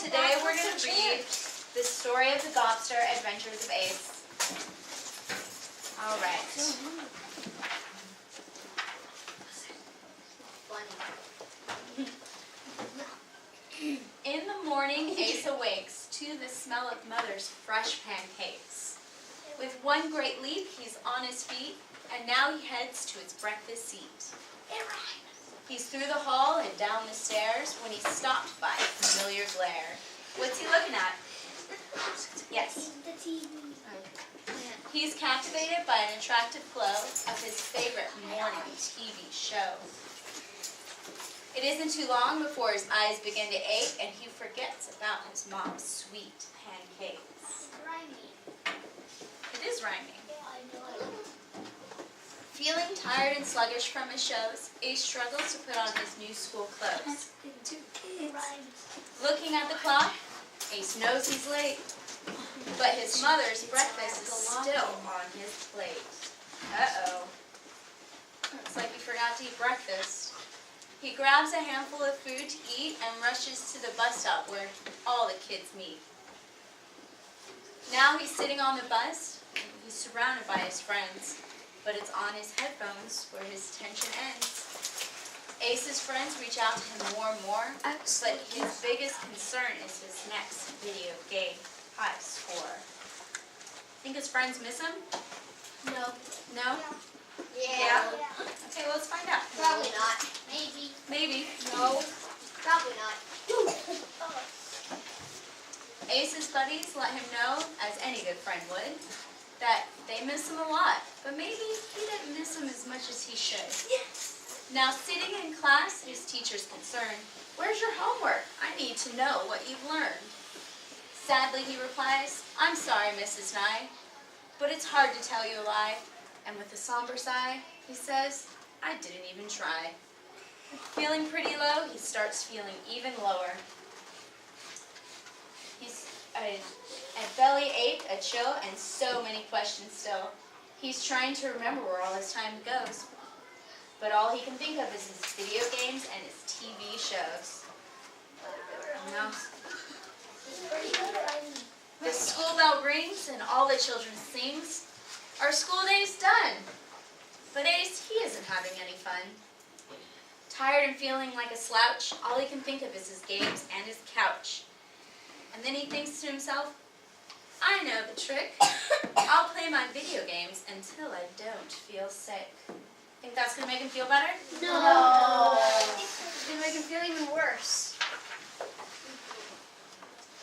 Today we're going to read the story of the Gobster Adventures of Ace. All right. In the morning, Ace awakes to the smell of Mother's fresh pancakes. With one great leap, he's on his feet, and now he heads to his breakfast seat. He's through the hall and down the stairs when he's stopped by a familiar glare. What's he looking at? Yes. The TV. He's captivated by an attractive glow of his favorite morning TV show. It isn't too long before his eyes begin to ache and he forgets about his mom's sweet pancakes. It is rhyming. Feeling tired and sluggish from his shows, Ace struggles to put on his new school clothes. Looking at the clock, Ace knows he's late, but his mother's breakfast is still on his plate. Uh-oh. Looks like he forgot to eat breakfast. He grabs a handful of food to eat and rushes to the bus stop where all the kids meet. Now he's sitting on the bus, and he's surrounded by his friends, but it's on his headphones where his tension ends. Ace's friends reach out to him more and more, but his biggest concern is his next video game high score. Think his friends miss him? No. No? Yeah. Okay, well, let's find out. Probably not. Maybe. Maybe. No. Probably not. Ace's buddies let him know, as any good friend would, that they miss him a lot, but maybe he didn't miss him as much as he should. Now, sitting in class, his teacher's concerned. Where's your homework? I need to know what you've learned. Sadly, he replies, I'm sorry, Mrs. Nye, but it's hard to tell you a lie. And with a somber sigh, he says, I didn't even try. Feeling pretty low, he starts feeling even lower. He's a belly ache, a chill, and so many questions still. He's trying to remember where all his time goes, but all he can think of is his video games and his TV shows. No. The school bell rings and all the children sings. Our school day's done. But Ace, he isn't having any fun. Tired and feeling like a slouch, all he can think of is his games and his couch. And then he thinks to himself, I know the trick. I'll play my video games until I don't feel sick. Think that's going to make him feel better? No. It's going to make him feel even worse.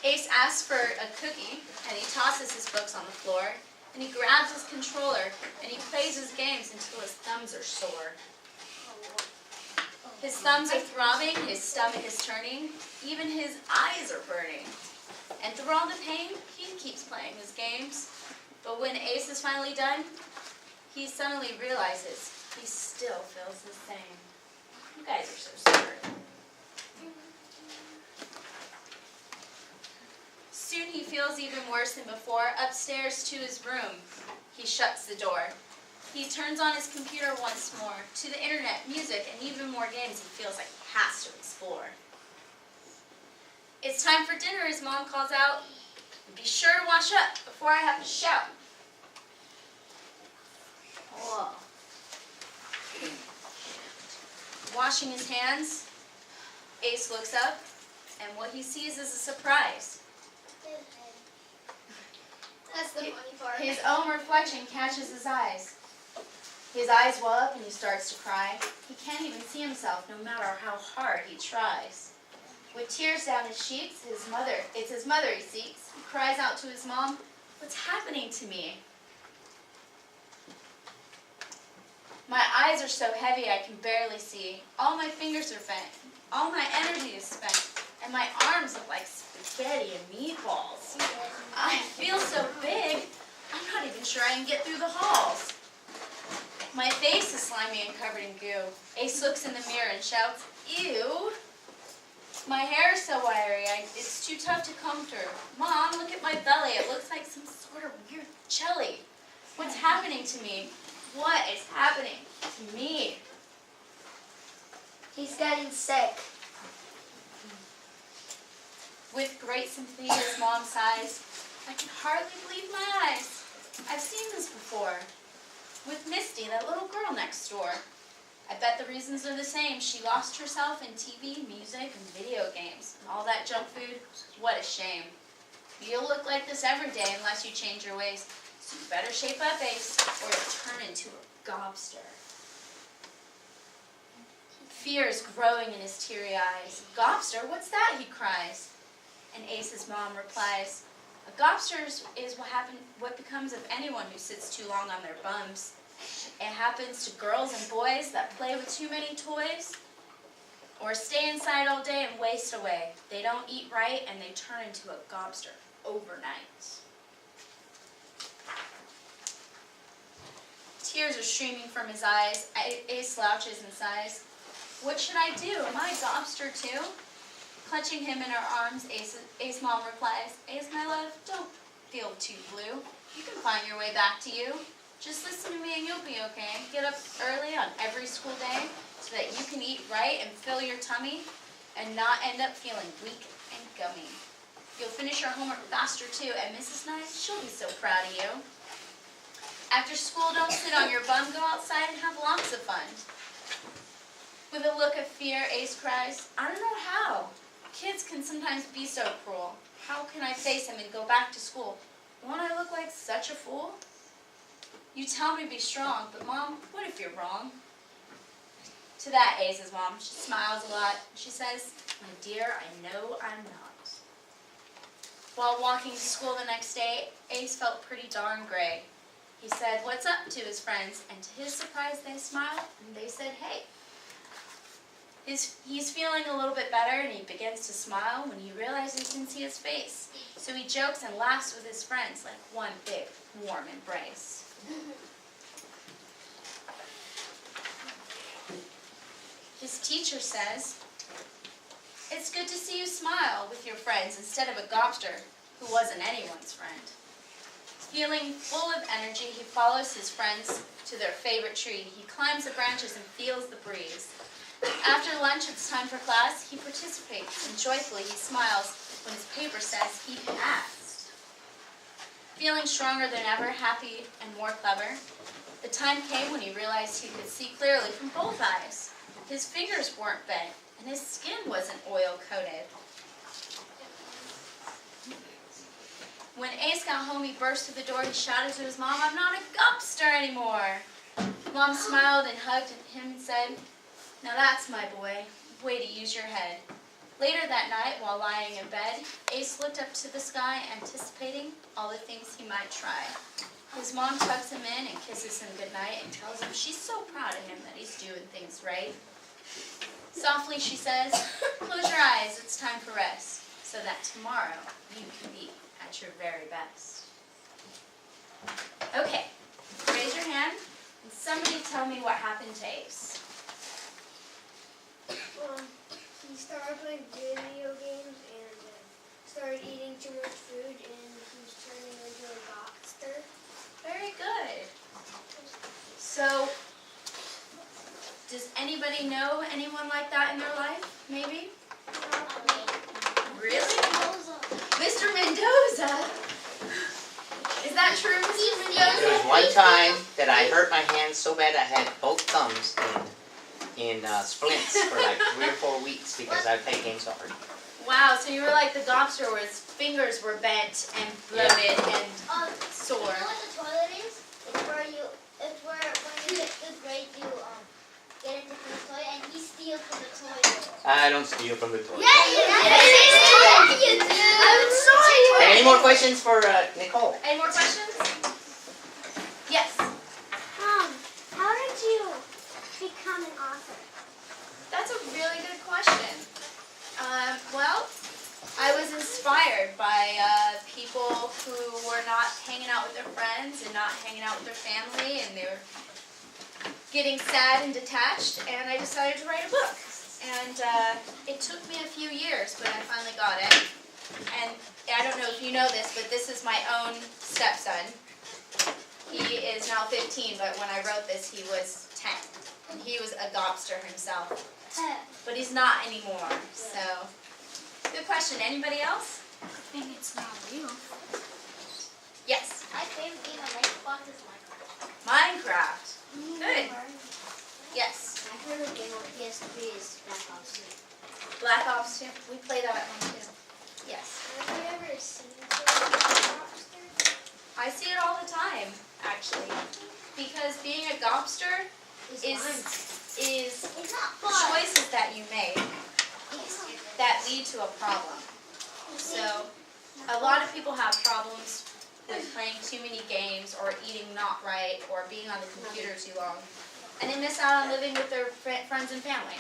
Ace asks for a cookie, and he tosses his books on the floor, and he grabs his controller, and he plays his games until his thumbs are sore. His thumbs are throbbing, his stomach is turning, even his eyes are burning. And through all the pain, he keeps playing his games. But when Ace is finally done, he suddenly realizes he still feels the same. You guys are so stubborn. Soon he feels even worse than before. Upstairs to his room, he shuts the door. He turns on his computer once more, to the internet, music, and even more games he feels like he has to explore. It's time for dinner, his mom calls out. Be sure to wash up before I have to shout. Whoa. Washing his hands, Ace looks up, and what he sees is a surprise. That's the funny part. His own reflection catches his eyes. His eyes well up and he starts to cry. He can't even see himself no matter how hard he tries. With tears down his cheeks, it's his mother he seeks. He cries out to his mom, what's happening to me? My eyes are so heavy I can barely see. All my fingers are bent. All my energy is spent. And my arms look like spaghetti and meatballs. I feel so big, I'm not even sure I can get through the halls. My face is slimy and covered in goo. Ace looks in the mirror and shouts, ew. My hair is so wiry, it's too tough to comb through. Mom, look at my belly. It looks like some sort of weird jelly. What's happening to me? What is happening to me? He's getting sick. With great sympathy, his mom sighs, "I can hardly believe my eyes. I've seen this before. With Misty, that little girl next door. I bet the reasons are the same. She lost herself in TV, music, and video games. And all that junk food, what a shame. You'll look like this every day unless you change your ways. So you better shape up, Ace, or you'll turn into a gobster." Fear is growing in his teary eyes. "Gobster? What's that?" he cries. And Ace's mom replies, "A gobster is what becomes of anyone who sits too long on their bums. It happens to girls and boys that play with too many toys or stay inside all day and waste away. They don't eat right and they turn into a gobster overnight." Tears are streaming from his eyes. Ace slouches and sighs. "What should I do? Am I a gobster too?" Clutching him in her arms, Ace mom replies, "Ace, my love, don't feel too blue. You can find your way back to you. Just listen to me and you'll be okay. Get up early on every school day so that you can eat right and fill your tummy and not end up feeling weak and gummy. You'll finish your homework faster too, and Mrs. Nice, she'll be so proud of you. After school, don't sit on your bum. Go outside and have lots of fun." With a look of fear, Ace cries, "I don't know how. Kids can sometimes be so cruel. How can I face him and go back to school? Won't I look like such a fool? You tell me to be strong, but Mom, what if you're wrong?" To that, Ace's mom, she smiles a lot. She says, "My dear, I know I'm not." While walking to school the next day, Ace felt pretty darn gray. He said, "What's up?" to his friends, and to his surprise, they smiled and they said, "Hey." He's feeling a little bit better, and he begins to smile when he realizes he can see his face. So he jokes and laughs with his friends like one big, warm embrace. His teacher says, "It's good to see you smile with your friends instead of a gobster who wasn't anyone's friend." Feeling full of energy, he follows his friends to their favorite tree. He climbs the branches and feels the breeze. After lunch, it's time for class. He participates, and joyfully he smiles when his paper says he passed. Feeling stronger than ever, happy and more clever, the time came when he realized he could see clearly from both eyes. His fingers weren't bent, and his skin wasn't oil-coated. When Ace got home, he burst through the door. He shouted to his mom, "I'm not a gobster anymore." Mom smiled and hugged him and said, "Now that's my boy. Way to use your head." Later that night, while lying in bed, Ace looked up to the sky, anticipating all the things he might try. His mom tucks him in and kisses him goodnight and tells him she's so proud of him that he's doing things right. Softly she says, "Close your eyes, it's time for rest, so that tomorrow you can be at your very best." Okay, raise your hand and somebody tell me what happened to Ace. He started playing video games and started eating too much food, and he's turning into a gobster. Very good. So, does anybody know anyone like that in their life, maybe? Really? Mr. Mendoza? Is that true, Mr. Mendoza? There was one time that I hurt my hand so bad I had both thumbs in splints for like 3 or 4 weeks because I played games so hard. Wow, so you were like the gobster where his fingers were bent and bloated and sore. You know what the toilet is? It's where when you get the grade you get into the toilet and he steals from the toilet. I don't steal from the toilet. You do. I'm sorry. Any more questions for Nicole? Any more questions? Yes. How did you become an author? That's a really good question. Well, I was inspired by people who were not hanging out with their friends and not hanging out with their family, and they were getting sad and detached, and I decided to write a book. And it took me a few years, but I finally got it. And I don't know if you know this, but this is my own stepson. He is now 15, but when I wrote this, he was 10. And he was a gobster himself. But he's not anymore, so the good question. Anybody else? I think it's not real. Yes. My favorite game on Xbox is Minecraft. Minecraft. Good. Yes. My favorite game on PS3 is Black Ops 2. Black Ops 2. We play that at home too. Yes. Have you ever seen Gobster? I see it all the time, actually. Because being a gobster is It's not fun. choices that you make that lead to a problem. So, a lot of people have problems with playing too many games or eating not right or being on the computer too long. And they miss out on living with their friends and family.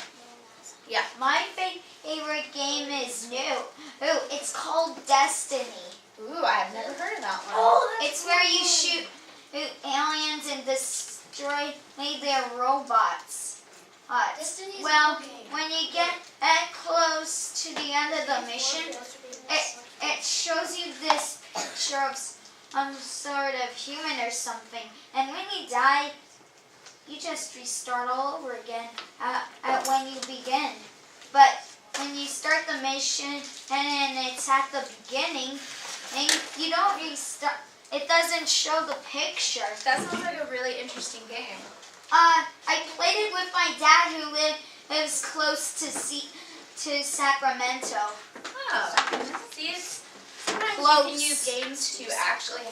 Yeah. My favorite game is new. Ooh, it's called Destiny. Ooh, I've never heard of that one. It's where you shoot aliens and destroy their robots. Destiny's a Well, good game. when you get close to the end of the mission, it shows you this picture of some sort of human or something. And when you die, you just restart all over again at when you begin. But when you start the mission and it's at the beginning, and you don't restart, it doesn't show the picture. That sounds like a really interesting game. I played it with my dad who lives close to Sacramento. Oh. See, sometimes you Close. can use games to actually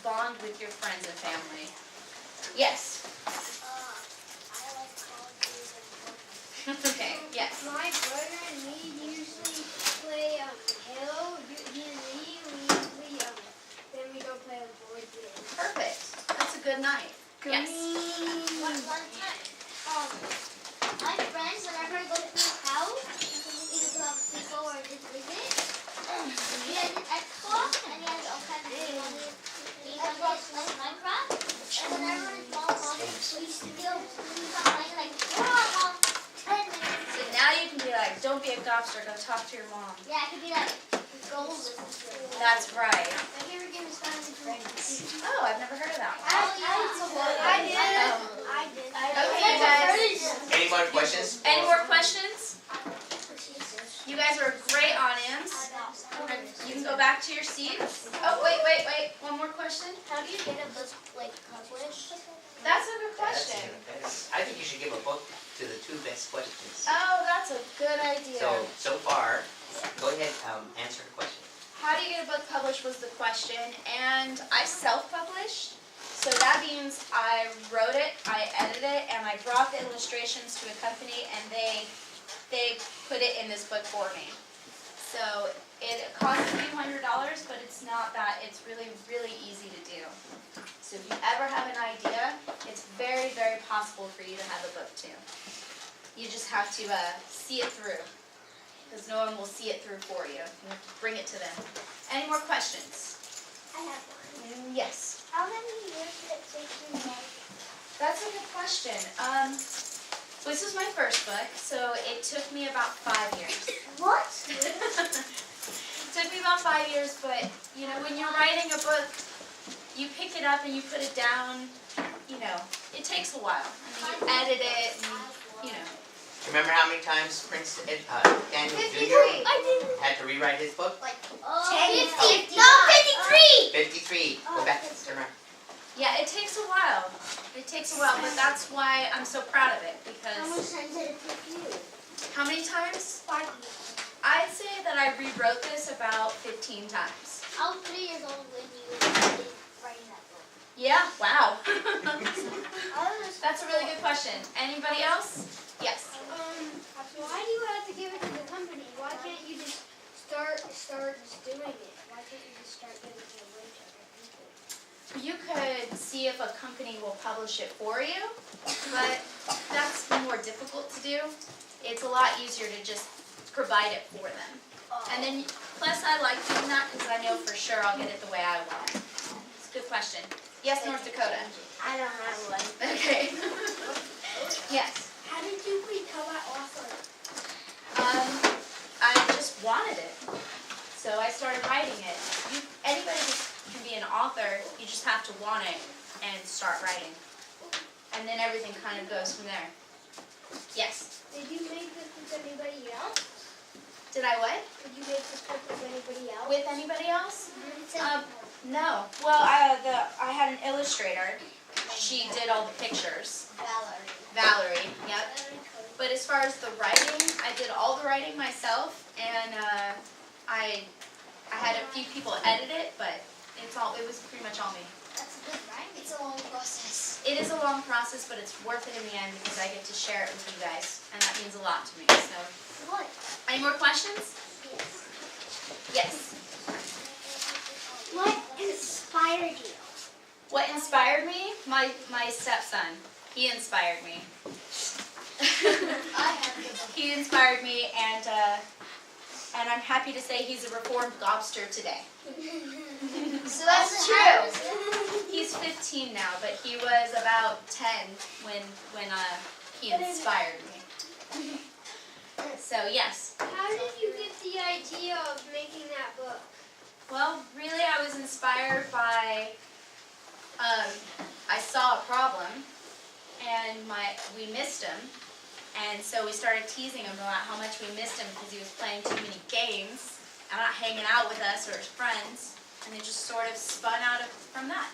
bond with your friends and family. Yes. I like Call of Duty and Okay, yes. My brother and me usually play Halo, D&D, then we go play a board game. Perfect. That's a good night. Yes. One time, my friends, whenever I go to their house, either to have a sleepover or just visit, he has an Xbox and he has all kinds of games on it. He plays Minecraft, and whenever his mom wants him, we used to go, he's not playing like, Mom, 10 minutes. So now you can be like, don't be a gobster, go talk to your mom. Yeah, it could be like, go listen to it. That's right. My favorite game is Family Friends. Oh, I've never heard of that one. I did. Okay, you guys. Any more questions? Any more questions? You guys are a great audience. You can go back to your seats. Oh, wait. One more question? How do you get a book like published? That's a good question. I think you should give a book to the two best questions. Oh, that's a good idea. So far, go ahead, answer the question. How do you get a book published was the question, and I self-published. So that means I wrote it, I edited it, and I brought the illustrations to a company, and they put it in this book for me. So it costs a few $100s, but it's not that. It's really, really easy to do. So if you ever have an idea, it's very, very possible for you to have a book too. You just have to see it through, because no one will see it through for you. You have to bring it to them. Any more questions? I have one. Yes. How many years did it take you to write? That's a good question. So this was my first book, so it took me about 5 years. What? It took me about 5 years, but you know, when you're writing a book, you pick it up and you put it down, you know, it takes a while. And then you edit it, and, you know. Remember how many times Daniel 53. Jr. had to rewrite his book? Like, 50. No, 53! 53. Go back, turn around. Yeah, it takes a while. It takes a while, but that's why I'm so proud of it, How because much time did it take you? how many times? 5 years. I'd say that I rewrote this about 15 times. I was 3 years old when you started writing that book. Yeah, wow. I was That's a really good question. Anybody else? Yes. why do you have to give it to the company? Why can't you just start doing it? Why can't you just start giving it away to other people? You could see if a company will publish it for you, but that's more difficult to do. It's a lot easier to just provide it for them. And then, plus I like doing that because I know for sure I'll get it the way I want it. It's a good question. Yes, North Dakota. I don't have one. Okay. Yes. How did you become an author? I just wanted it. So I started writing it. Anybody can be an author, you just have to want it and start writing. And then everything kind of goes from there. Yes. Did you make this with anybody else? Did I what? Did you make this book with anybody else? With anybody else? It says No. Well, I had an illustrator. She did all the pictures. Valerie. Yep. But as far as the writing, I did all the writing myself, and I had a few people edit it, but it was pretty much all me. That's good, right? It's a long process. It is a long process, but it's worth it in the end because I get to share it with you guys, and that means a lot to me. So, What? any more questions? Yes. What inspired you? What inspired me? My stepson. He inspired me. I have the book. He inspired me, and I'm happy to say he's a reformed Gobster today. So that's true. He's 15 now, but he was about 10 when he inspired me. So yes. How did you get the idea of making that book? Well, really, I was inspired by. I saw a problem, and we missed him, and so we started teasing him about how much we missed him because he was playing too many games and not hanging out with us or his friends, and it just sort of spun out from that.